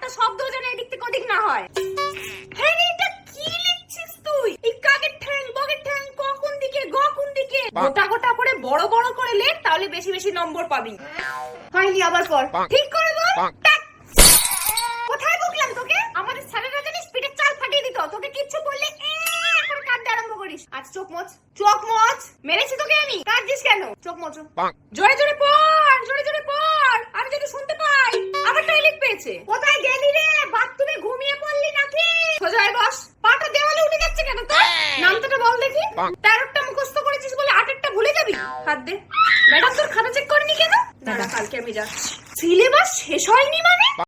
একটা শব্দ যেন এদিক থেকে ওদিক না হয়। হ্যাঁ এটা কি লিখছিস তুই? এই কাকের ঠ্যাং বগের ঠ্যাং কখন দিকে গ কোন দিকে গোটা গোটা করে বড় বড় করে লেখ, তাহলে বেশি বেশি নম্বর পাবি। হয়নি আবার পর, ঠিক করে বল। কোথায় বকলাম তোকে? আমাদের স্যারেরা জানিস পিঠে চাল ফাটিয়ে দিত, তোকে কিচ্ছু বললে করে কাঁদতে আরম্ভ করিস। আজ চোখ মোচ, চোখ মোচ। মেরেছি তোকে আমি, কাঁদছিস কেন? চোখ মোচ, জোরে জোরে পড়, জোরে জোরে পড়, আর যদি শুনতে পাই। আবার টয়লেট পেয়েছে। কোথায় গেলি রে? বাথরুমে ঘুমিয়ে পড়লি নাকি? সোজা হয়ে বস। পাটা দেওয়ালে উঠে যাচ্ছে কেন তোর? নামটা বল দেখি। 13টা মুখস্থ করেছিস বলে 8টা ভুলে যাবি? হাত দে। ম্যাডাম তোর খাতা চেক করেনি কেন? দাঁড়া, কালকে আমি যাচ্ছি। সিলেবাস শেষ হয়নি মানে?